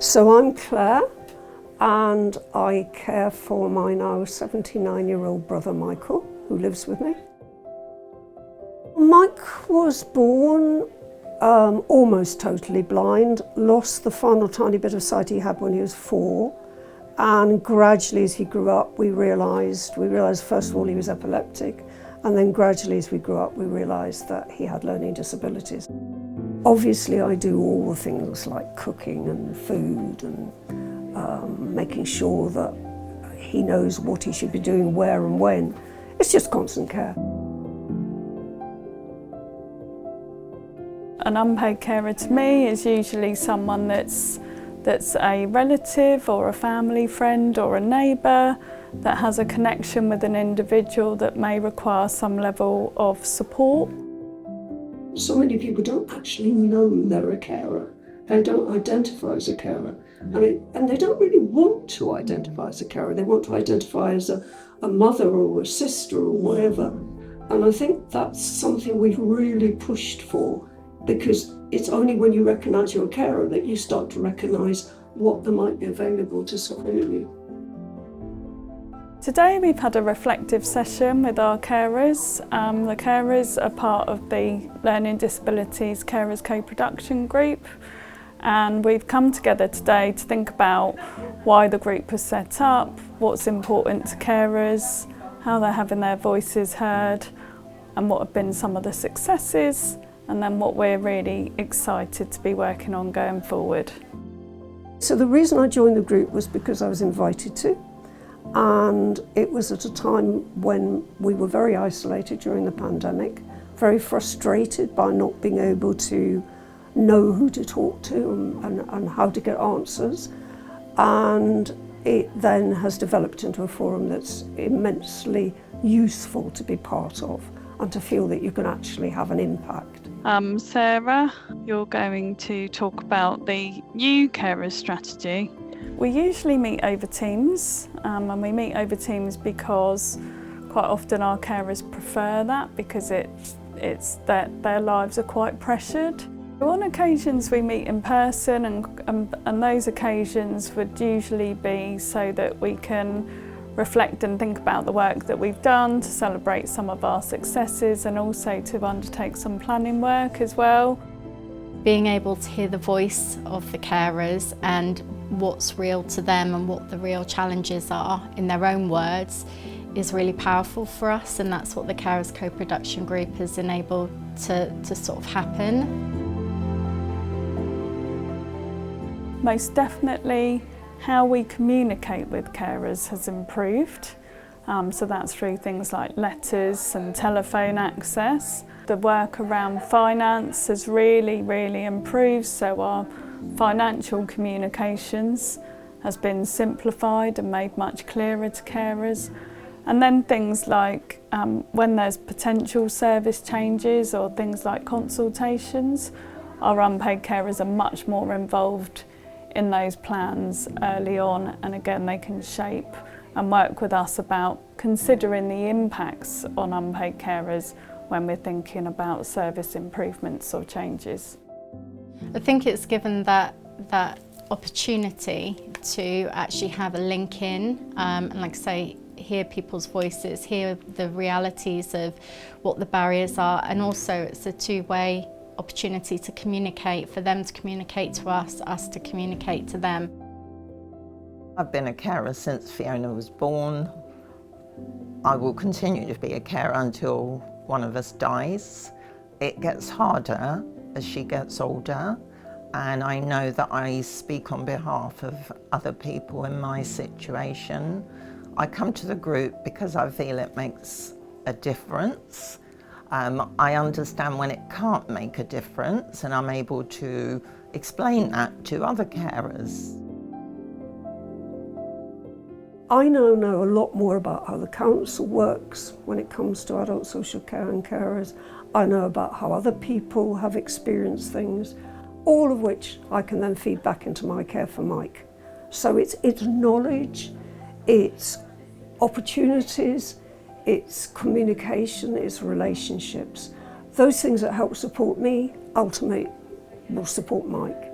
So I'm Claire and I care for my now 79-year-old brother Michael, who lives with me. Mike was born almost totally blind, lost the final tiny bit of sight he had when he was 4, and gradually as he grew up we realised first of all he was epileptic, and then gradually as we grew up we realised that he had learning disabilities. Obviously I do all the things like cooking and food and making sure that he knows what he should be doing where and when. It's just constant care. An unpaid carer to me is usually someone that's a relative or a family friend or a neighbour that has a connection with an individual that may require some level of support. So many people don't actually know they're a carer. They don't identify as a carer. And they don't really want to identify as a carer. They want to identify as a mother or a sister or whatever. And I think that's something we've really pushed for, because it's only when you recognise you're a carer that you start to recognise what there might be available to support you. Today we've had a reflective session with our carers. The carers are part of the Learning Disabilities Carers Co-Production Group, and we've come together today to think about why the group was set up, what's important to carers, how they're having their voices heard, and what have been some of the successes, and then what we're really excited to be working on going forward. So the reason I joined the group was because I was invited to. And it was at a time when we were very isolated during the pandemic, very frustrated by not being able to know who to talk to and how to get answers. And it then has developed into a forum that's immensely useful to be part of and to feel that you can actually have an impact. Sarah, you're going to talk about the new carers strategy. We usually meet over Teams, and we meet over Teams because quite often our carers prefer that, because it's that their lives are quite pressured. On occasions we meet in person, and those occasions would usually be so that we can reflect and think about the work that we've done, to celebrate some of our successes, and also to undertake some planning work as well. Being able to hear the voice of the carers and what's real to them and what the real challenges are in their own words is really powerful for us, and that's what the Carers Co-Production Group has enabled to sort of happen. Most definitely how we communicate with carers has improved, so that's through things like letters and telephone access. The work around finance has really improved, so our financial communications has been simplified and made much clearer to carers. And then things like when there's potential service changes or things like consultations, our unpaid carers are much more involved in those plans early on, and again they can shape and work with us about considering the impacts on unpaid carers when we're thinking about service improvements or changes. I think it's given that opportunity to actually have a link in, and like I say, hear people's voices, hear the realities of what the barriers are, and also it's a two-way opportunity to communicate, for them to communicate to us, us to communicate to them. I've been a carer since Fiona was born. I will continue to be a carer until one of us dies. It gets harder as she gets older, and I know that I speak on behalf of other people in my situation. I come to the group because I feel it makes a difference. I understand when it can't make a difference, and I'm able to explain that to other carers. I now know a lot more about how the council works when it comes to adult social care and carers. I know about how other people have experienced things, all of which I can then feed back into my care for Mike. So it's knowledge, it's opportunities, it's communication, it's relationships. Those things that help support me ultimately will support Mike.